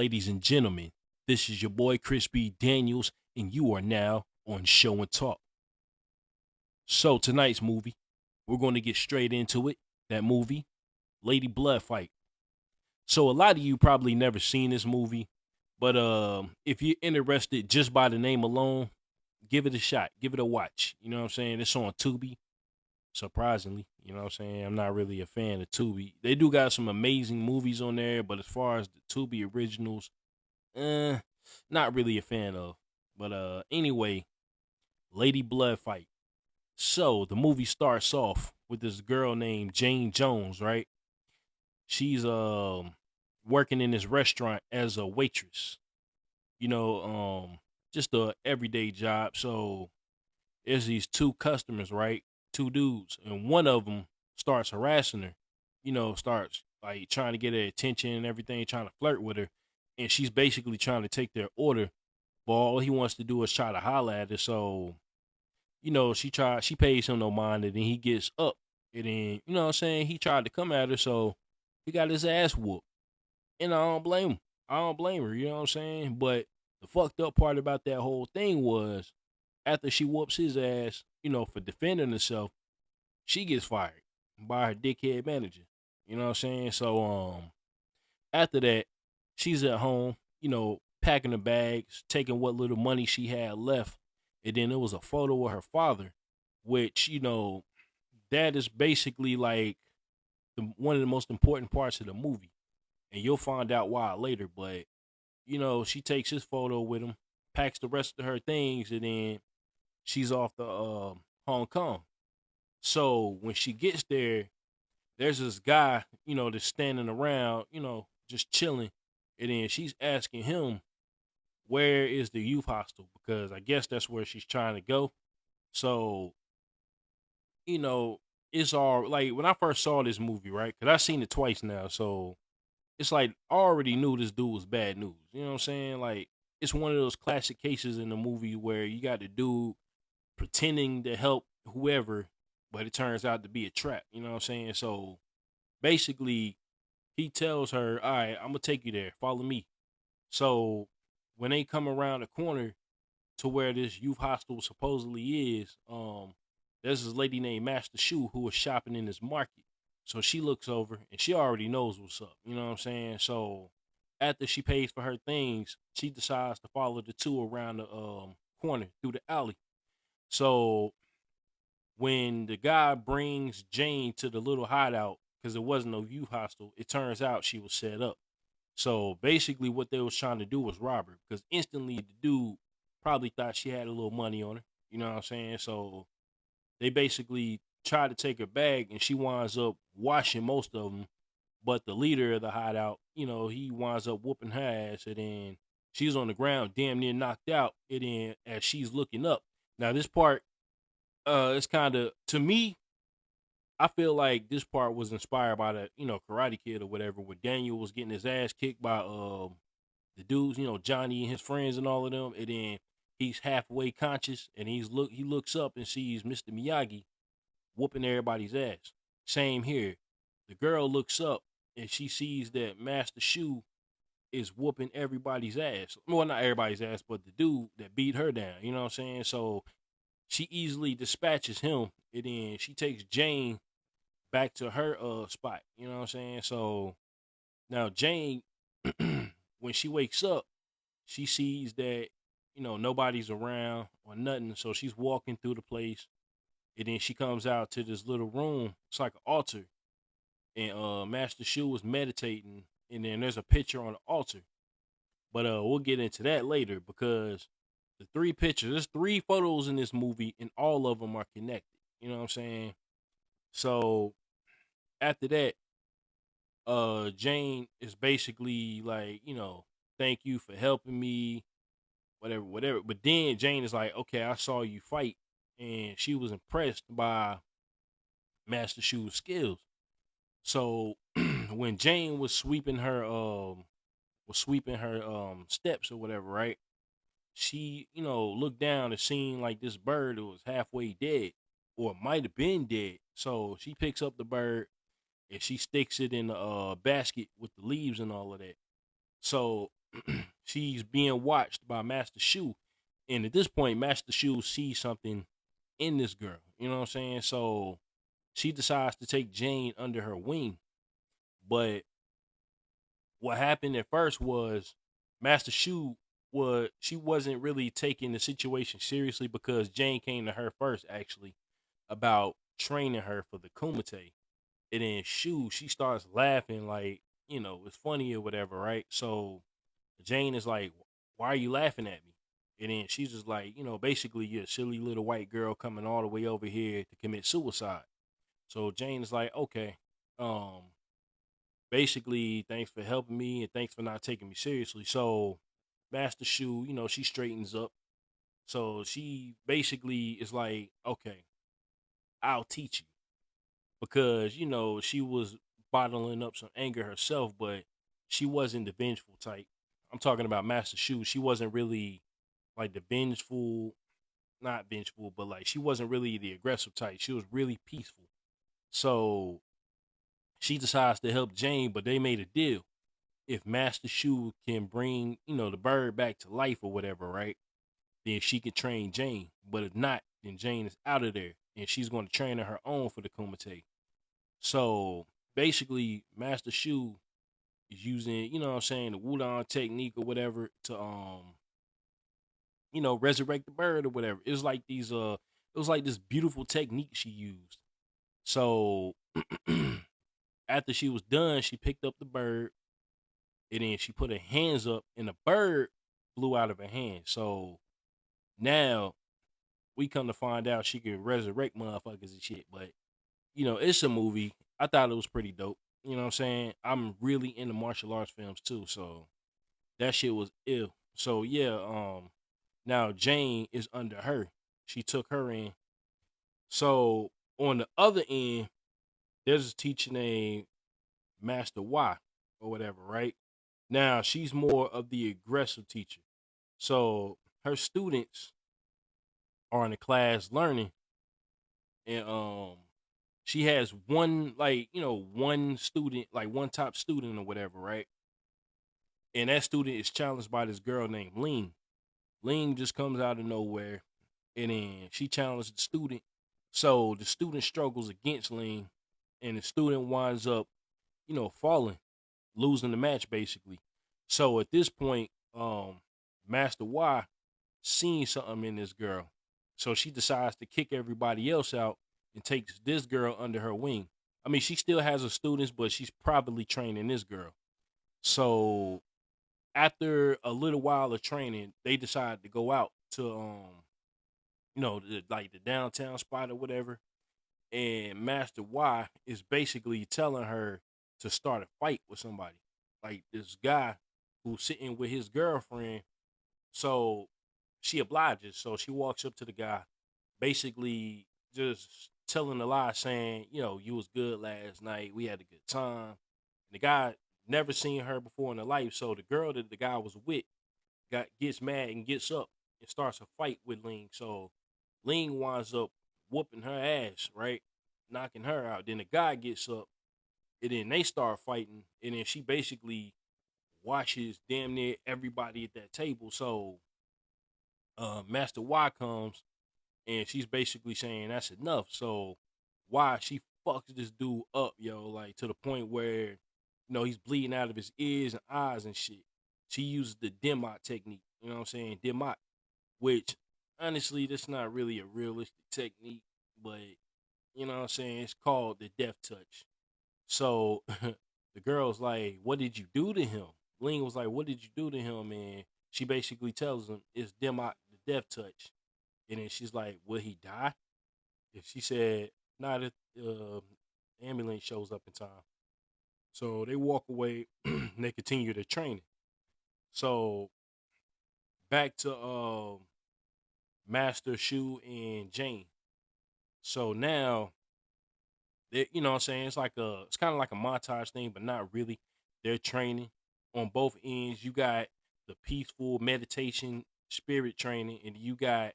ladies and gentlemen. This is your boy Chris B. Daniels, and you are now on Show and Talk. So tonight's movie, we're going to get straight into it. That movie, Lady Bloodfight. So a lot of you probably never seen this movie, but if you're interested just by the name alone, give it a shot, give it a watch. You know what I'm saying? It's on Tubi. Surprisingly, you know what I'm saying? I'm not really a fan of Tubi. They do got some amazing movies on there, but as far as the Tubi originals, not really a fan of. But anyway, Lady Bloodfight. So the movie starts off with this girl named Jane Jones, right? She's working in this restaurant as a waitress. You know, just a everyday job. So there's these two customers, right? Two dudes, and one of them starts harassing her. You know, starts like trying to get her attention and everything, trying to flirt with her, and she's basically trying to take their order. But all he wants to do is try to holler at her. So you know, she pays him no mind, and then he gets up, and then you know what I'm saying, he tried to come at her, so he got his ass whooped, and I don't blame him. I don't blame her. You know what I'm saying? But the fucked up part about that whole thing was after she whoops his ass, you know, for defending herself, she gets fired by her dickhead manager. You know what I'm saying? So after that, she's at home, you know, packing her bags, taking what little money she had left, and then there was a photo of her father, which, you know, that is basically like one of the most important parts of the movie. And you'll find out why later, but you know, she takes his photo with him, packs the rest of her things, and then she's off to Hong Kong. So when she gets there, there's this guy, you know, that's standing around, you know, just chilling. And then she's asking him, where is the youth hostel? Because I guess that's where she's trying to go. So, you know, it's all like when I first saw this movie, right? Because I've seen it twice now. So it's like I already knew this dude was bad news. You know what I'm saying? Like, it's one of those classic cases in the movie where you got the dude pretending to help whoever, but it turns out to be a trap. You know what I'm saying? So basically, he tells her, "All right, I'm gonna take you there. Follow me." So when they come around the corner to where this youth hostel supposedly is, there's this lady named Master Shu who was shopping in this market. So she looks over and she already knows what's up. You know what I'm saying? So after she pays for her things, she decides to follow the two around the corner through the alley. So when the guy brings Jane to the little hideout, because it wasn't no youth hostel, it turns out she was set up. So basically, what they was trying to do was rob her, because instantly the dude probably thought she had a little money on her. You know what I'm saying? So they basically try to take her bag, and she winds up washing most of them. But the leader of the hideout, you know, he winds up whooping her ass, and then she's on the ground, damn near knocked out. And then as she's looking up, now this part, it's kind of, to me, I feel like this part was inspired by the, you know, Karate Kid or whatever, where Daniel was getting his ass kicked by the dudes, you know, Johnny and his friends and all of them, and then he's halfway conscious, and he looks up and sees Mr. Miyagi whooping everybody's ass. Same here. The girl looks up and she sees that Master Shu is whooping everybody's ass. Well, not everybody's ass, but the dude that beat her down. You know what I'm saying? So she easily dispatches him, and then she takes Jane back to her spot. You know what I'm saying? So now Jane, when she wakes up, she sees that, you know, nobody's around or nothing. So she's walking through the place, and then she comes out to this little room. It's like an altar, and Master Shu was meditating, and then there's a picture on the altar. But we'll get into that later, because the three pictures, there's three photos in this movie, and all of them are connected. You know what I'm saying? So after that, Jane is basically like, you know, thank you for helping me, whatever, whatever. But then Jane is like, okay, I saw you fight, and she was impressed by Master Shu's skills. So when Jane was sweeping her steps or whatever, right? She, you know, looked down and seen like this bird that was halfway dead, or might have been dead. So she picks up the bird and she sticks it in the basket with the leaves and all of that. So she's being watched by Master Shu. And at this point, Master Shu sees something in this girl. You know what I'm saying? So she decides to take Jane under her wing. But what happened at first was Master Shu was she wasn't really taking the situation seriously because Jane came to her first actually about training her for the Kumite. And then Shu, she starts laughing like, it's funny or whatever, right? So Jane is like, why are you laughing at me? And then she's just like, basically you're a silly little white girl coming all the way over here to commit suicide. So Jane is like, okay, um, basically, thanks for helping me and thanks for not taking me seriously. So Master Shu, she straightens up. So she basically is like, okay, I'll teach you. Because, she was bottling up some anger herself, but she wasn't the vengeful type. I'm talking about Master Shu. She wasn't really like the vengeful, not vengeful, but like she wasn't really the aggressive type. She was really peaceful. So she decides to help Jane, but they made a deal. If Master Shu can bring, the bird back to life or whatever, right? Then she can train Jane. But if not, then Jane is out of there. And she's going to train on her own for the Kumite. So basically, Master Shu is using, what I'm saying, the Wudang technique or whatever to resurrect the bird or whatever. It was like this beautiful technique she used. So after she was done, she picked up the bird and then she put her hands up and the bird flew out of her hand. So now we come to find out she can resurrect motherfuckers and shit. But, it's a movie. I thought it was pretty dope. You know what I'm saying? I'm really into martial arts films too, so that shit was ill. So yeah, now Jane is under her. She took her in. So on the other end, there's a teacher named Master Y or whatever, right? Now she's more of the aggressive teacher. So her students are in the class learning, and she has one like one student, like one top student or whatever, right? And that student is challenged by this girl named Ling. Ling just comes out of nowhere, and then she challenged the student. So the student struggles against Ling, and the student winds up, falling, losing the match basically. So at this point, Master Y seen something in this girl. So she decides to kick everybody else out and takes this girl under her wing. I mean, she still has her students, but she's probably training this girl. So after a little while of training, they decide to go out to like the downtown spot or whatever. And Master Y is basically telling her to start a fight with somebody. Like this guy who's sitting with his girlfriend. So she obliges. So she walks up to the guy, basically just telling a lie, saying, you was good last night. We had a good time. And the guy never seen her before in her life. So the girl that the guy was with gets mad and gets up and starts a fight with Ling. So Ling winds up whooping her ass, right? Knocking her out. Then the guy gets up and then they start fighting. And then she basically washes damn near everybody at that table. So Master Y comes and she's basically saying that's enough. So why she fucks this dude up, yo, like to the point where he's bleeding out of his ears and eyes and shit. She uses the Demot technique, you know what I'm saying? Demot, which honestly, that's not really a realistic technique, but you know what I'm saying? It's called the death touch. So the girl's like, what did you do to him? Ling was like, what did you do to him? And she basically tells him it's Demot, the death touch. And then she's like, will he die? And she said, not if ambulance shows up in time. So they walk away and they continue their training. So back to Master Shu and Jane. So now you know what I'm saying? It's kind of like a montage thing, but not really. They're training on both ends. You got the peaceful meditation spirit training, and you got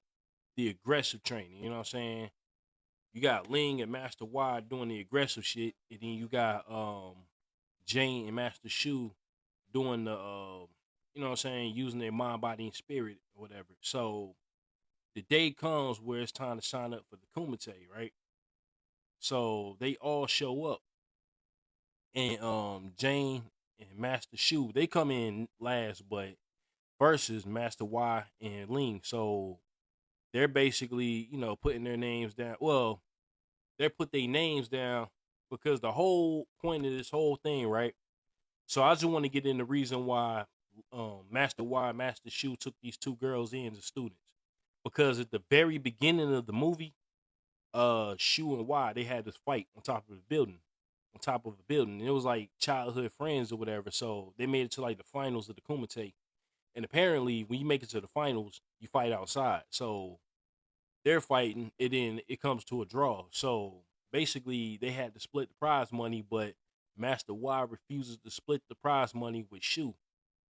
the aggressive training. You know what I'm saying? You got Ling and Master Y doing the aggressive shit, and then you got Jane and Master Shu doing the you know what I'm saying, using their mind, body, and spirit or whatever. So the day comes where it's time to sign up for the Kumite, right? So they all show up, and Jane and Master Shu, they come in last, but versus Master Y and Ling. So they're basically, putting their names down. Well, they put their names down because the whole point of this whole thing, right? So I just want to get in the reason why Master Y, Master Shu took these two girls in as students. Because at the very beginning of the movie, Shu and Y, they had this fight on top of the building. On top of a building. And it was like childhood friends or whatever. So they made it to like the finals of the Kumite. And apparently when you make it to the finals, you fight outside. So they're fighting, and then it comes to a draw. So basically, they had to split the prize money, but Master Y refuses to split the prize money with Shu.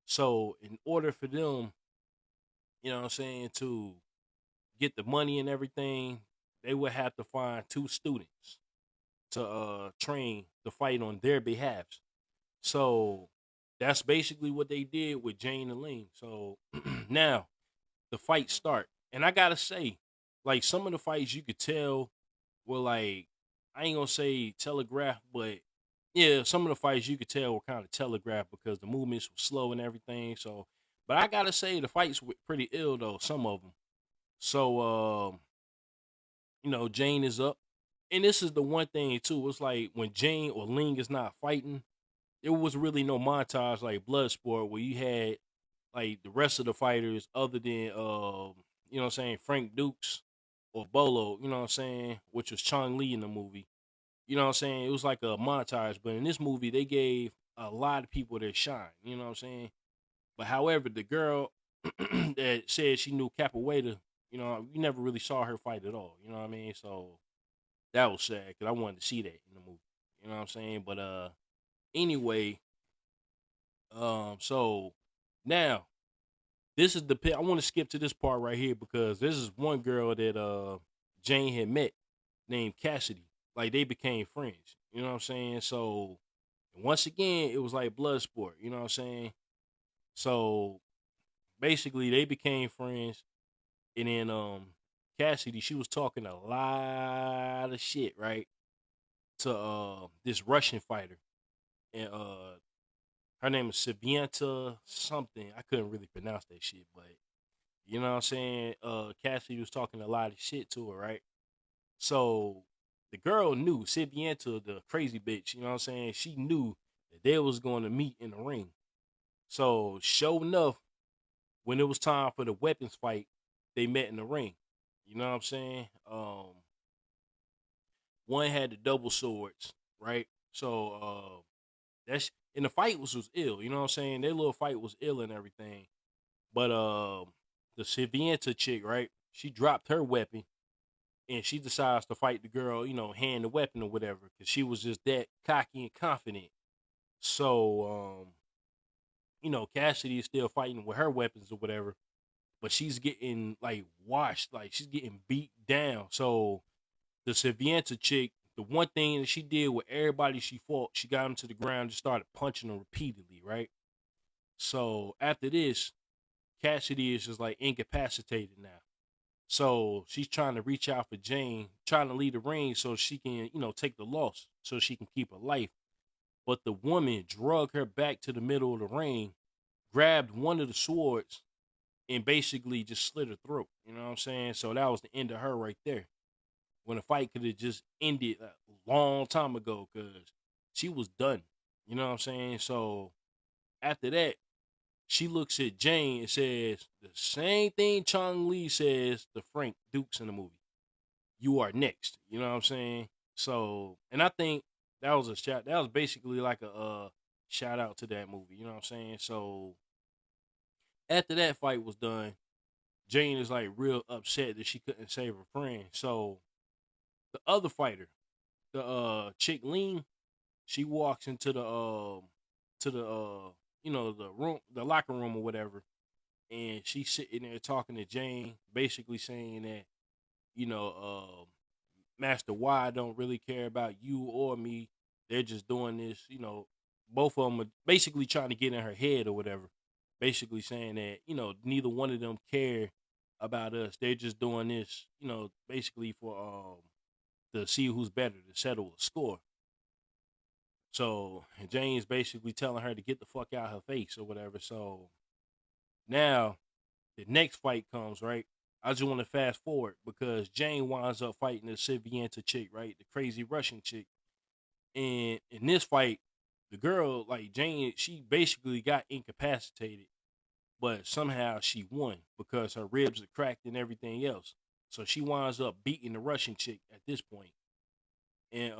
So in order for them, you know what I'm saying, to get the money and everything, they would have to find two students to train to fight on their behalf. So that's basically what they did with Jane and Ling. So now the fights start. And I gotta say, like some of the fights you could tell were like, I ain't gonna say telegraphed, but yeah, some of the fights you could tell were kind of telegraphed because the movements were slow and everything. So, but I gotta say the fights were pretty ill though, some of them. So, Jane is up, and this is the one thing too. It's like when Jane or Ling is not fighting, there was really no montage like Bloodsport where you had like the rest of the fighters other than what I'm saying, Frank Dukes or Bolo, you know what I'm saying, which was Chong Lee in the movie. You know what I'm saying? It was like a montage, but in this movie they gave a lot of people their shine, you know what I'm saying? But however, the girl that said she knew Capoeira, you never really saw her fight at all, you know what I mean? So that was sad because I wanted to see that in the movie. You know what I'm saying? But anyway, so now this is the I want to skip to this part right here because this is one girl that Jane had met named Cassidy. Like they became friends. You know what I'm saying? So once again, it was like blood sport. You know what I'm saying? So basically, they became friends, and then Cassidy, she was talking a lot of shit, right, to this Russian fighter, and her name is Sabienta something. I couldn't really pronounce that shit, but you know what I'm saying? Cassidy was talking a lot of shit to her, right? So the girl knew, Sabienta, the crazy bitch, you know what I'm saying? She knew that they was going to meet in the ring. So sure enough, when it was time for the weapons fight, they met in the ring. You know what I'm saying? One had the double swords, right? So that's and the fight was ill. You know what I'm saying? Their little fight was ill and everything. But the Savienta chick, right? She dropped her weapon and she decides to fight the girl, hand the weapon or whatever, because she was just that cocky and confident. So Cassidy is still fighting with her weapons or whatever, but she's getting like washed, like she's getting beat down. So the Savienta chick, the one thing that she did with everybody she fought, she got them to the ground and just started punching them repeatedly, right? So after this, Cassidy is just like incapacitated now. So she's trying to reach out for Jane, trying to lead the ring so she can, take the loss so she can keep her life. But the woman drug her back to the middle of the ring, grabbed one of the swords, and basically just slit her throat. You know what I'm saying? So that was the end of her right there. When the fight could have just ended a long time ago because she was done. You know what I'm saying? So after that, she looks at Jane and says the same thing Chong Lee says to Frank Dukes in the movie. You are next. You know what I'm saying? So, and I think that was a shout. That was basically like a shout out to that movie. You know what I'm saying? So after that fight was done, Jane is like real upset that she couldn't save her friend. So the other fighter, the chick Lean, she walks into the the room, the locker room or whatever, and she's sitting there talking to Jane, basically saying that Master Y don't really care about you or me. They're just doing this, both of them are basically trying to get in her head or whatever. basically saying that, neither one of them care about us. They're just doing this, basically for to see who's better, to settle a score. So Jane's basically telling her to get the fuck out of her face or whatever. So now the next fight comes, right? I just want to fast forward because Jane winds up fighting the Sivianta chick, right? The crazy Russian chick. And in this fight, the girl, like Jane, she basically got incapacitated, but somehow she won because her ribs are cracked and everything else. So she winds up beating the Russian chick at this point. And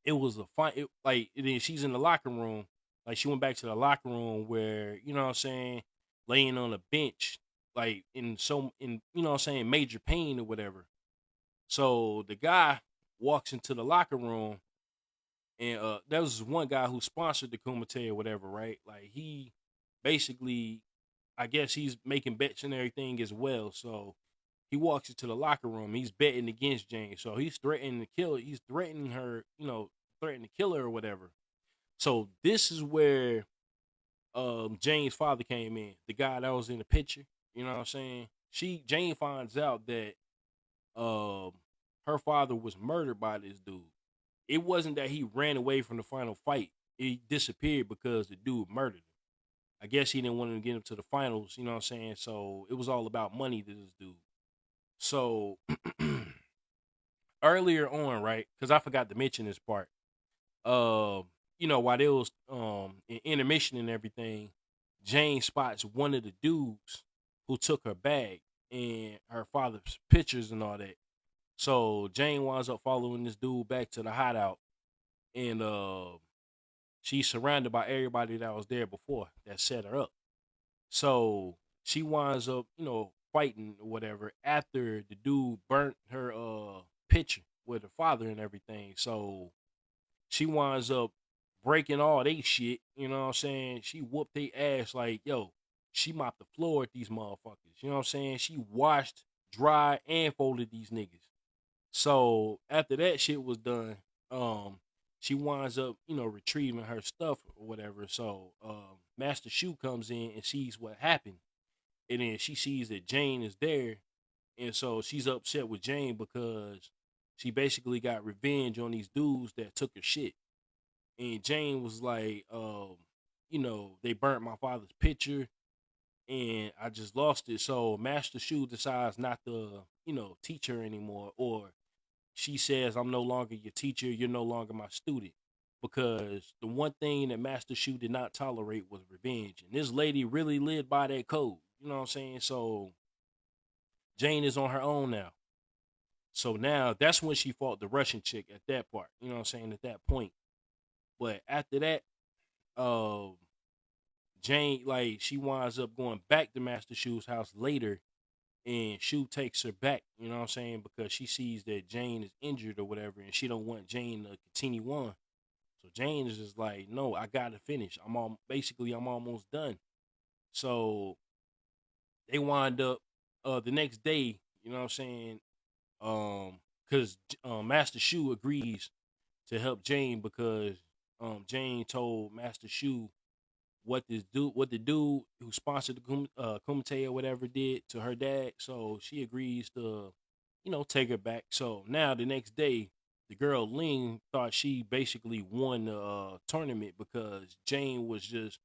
it was a fight. And then she's in the locker room. Like she went back to the locker room where, you know what I'm saying, laying on a bench, like in you know what I'm saying, major pain or whatever. So the guy walks into the locker room, and there was one guy who sponsored the Kumite or whatever, right? Like he basically, I guess he's making bets and everything as well. So he walks into the locker room. He's betting against Jane. So he's threatening to kill. He's threatening her, threatening to kill her or whatever. So this is where Jane's father came in, the guy that was in the picture. You know what I'm saying? Jane finds out that um her father was murdered by this dude. It wasn't that he ran away from the final fight. He disappeared because the dude murdered him. I guess he didn't want to get him to the finals, you know what I'm saying? So it was all about money to this dude. So earlier on, right? Because I forgot to mention this part. While there was in intermission and everything, Jane spots one of the dudes who took her bag and her father's pictures and all that. So Jane winds up following this dude back to the hideout, and she's surrounded by everybody that was there before that set her up. So she winds up, fighting or whatever after the dude burnt her picture with her father and everything. So she winds up breaking all they shit, you know what I'm saying? She whooped their ass like, yo, she mopped the floor at these motherfuckers. You know what I'm saying? She washed, dried, and folded these niggas. So after that shit was done, she winds up, retrieving her stuff or whatever. So Master Shu comes in and sees what happened. And then she sees that Jane is there. And so she's upset with Jane because she basically got revenge on these dudes that took her shit. And Jane was like, they burnt my father's picture and I just lost it. So Master Shu decides not to, teach her anymore. Or she says, I'm no longer your teacher, you're no longer my student. Because the one thing that Master Shu did not tolerate was revenge. And this lady really lived by that code. You know what I'm saying? So Jane is on her own now. So now that's when she fought the Russian chick at that part. You know what I'm saying? At that point. But after that, uh, Jane, like, she winds up going back to Master Shu's house later, and Shu takes her back, you know what I'm saying? Because she sees that Jane is injured or whatever, and she don't want Jane to continue on. So Jane is just like, no, I gotta finish. I'm almost done. So they wind up the next day, you know what I'm saying? Because Master Shu agrees to help Jane because Jane told Master Shu what the dude who sponsored the Kumite or whatever did to her dad. So she agrees to, take her back. So now the next day, the girl Ling thought she basically won the tournament because Jane was just,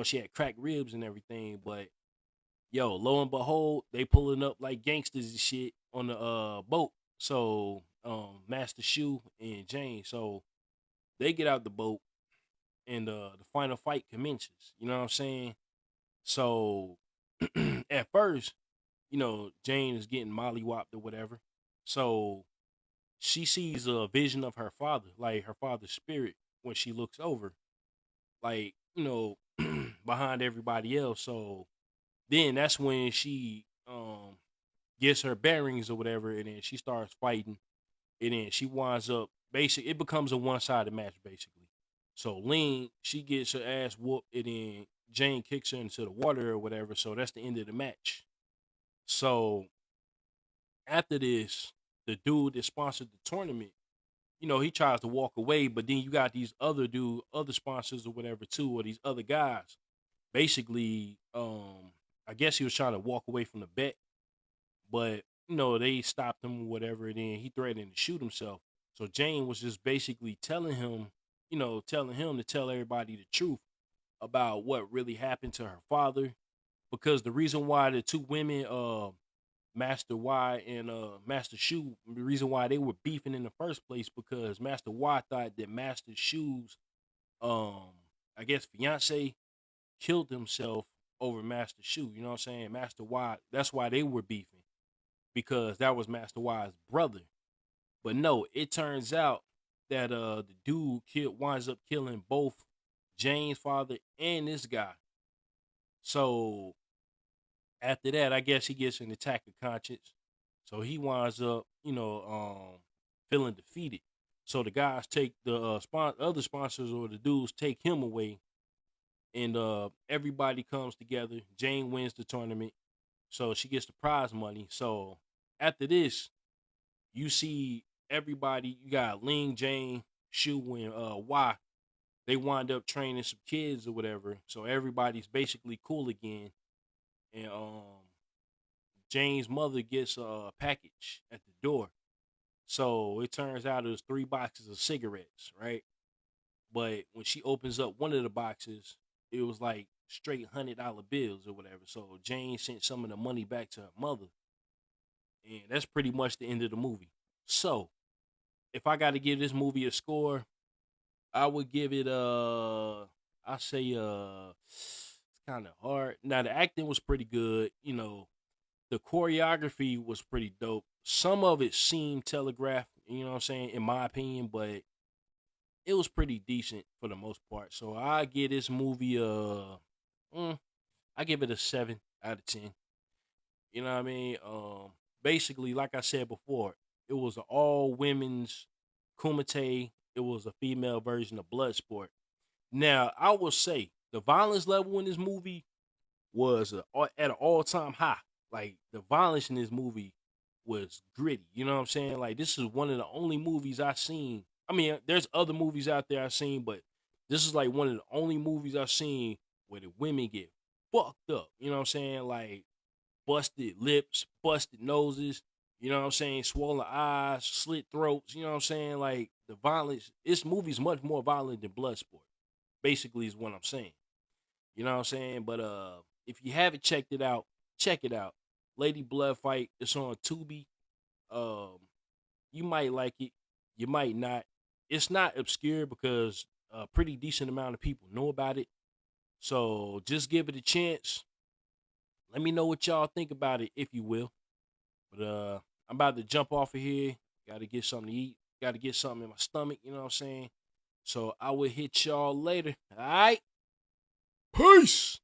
she had cracked ribs and everything. But yo, lo and behold, they pulling up like gangsters and shit on the boat. So Master Shu and Jane, so they get out the boat and the final fight commences. You know what I'm saying? So at first, Jane is getting mollywopped or whatever. So she sees a vision of her father, like her father's spirit, when she looks over, like, behind everybody else. So then that's when she gets her bearings or whatever, and then she starts fighting, and then she winds up basically it becomes a one-sided match basically. So Ling, she gets her ass whooped, and then Jane kicks her into the water or whatever. So that's the end of the match. So after this, the dude that sponsored the tournament, he tries to walk away, but then you got these other sponsors or whatever too, or these other guys basically, I guess he was trying to walk away from the bet, but they stopped him or whatever, and then he threatened to shoot himself. So Jane was just basically telling him to tell everybody the truth about what really happened to her father, because the reason why the two women, Master Y and Master Shu, the reason why they were beefing in the first place because Master Y thought that Master Shu's, um, I guess, fiance killed himself over Master Shu. You know what I'm saying? Master Y. That's why they were beefing, because that was Master Y's brother. But no, it turns out that the dude winds up killing both Jane's father and this guy. So after that, I guess he gets an attack of conscience. So he winds up, feeling defeated. So the guys take the other sponsors, or the dudes take him away, and everybody comes together. Jane wins the tournament, so she gets the prize money. So after this, you see everybody. You got Ling, Jane, Shu, and Y. They wind up training some kids or whatever. So everybody's basically cool again, and Jane's mother gets a package at the door. So it turns out it was 3 boxes of cigarettes, right? But when she opens up one of the boxes, it was like straight $100 bills or whatever. So Jane sent some of the money back to her mother, and that's pretty much the end of the movie. So if I got to give this movie a score, I would give it I say it's kind of hard. Now the acting was pretty good, the choreography was pretty dope. Some of it seemed telegraphed, you know what I'm saying, in my opinion, but it was pretty decent for the most part. So I give this movie I give it a 7 out of 10. You know what I mean? Basically, like I said before, it was an all women's Kumite. It was a female version of Bloodsport. Now, I will say the violence level in this movie was at an all time high. Like, the violence in this movie was gritty. You know what I'm saying? Like, this is one of the only movies I've seen. I mean, there's other movies out there I've seen, but this is like one of the only movies I've seen where the women get fucked up. You know what I'm saying? Like, busted lips, busted noses, you know what I'm saying, swollen eyes, slit throats, you know what I'm saying? Like, the violence, this movie's much more violent than Bloodsport, basically, is what I'm saying. You know what I'm saying? But if you haven't checked it out, check it out. Lady Bloodfight, it's on Tubi. Um, you might like it, you might not. It's not obscure because a pretty decent amount of people know about it. So just give it a chance. Let me know what y'all think about it, if you will. But I'm about to jump off of here. Got to get something to eat. Got to get something in my stomach. You know what I'm saying? So I will hit y'all later. All right. Peace.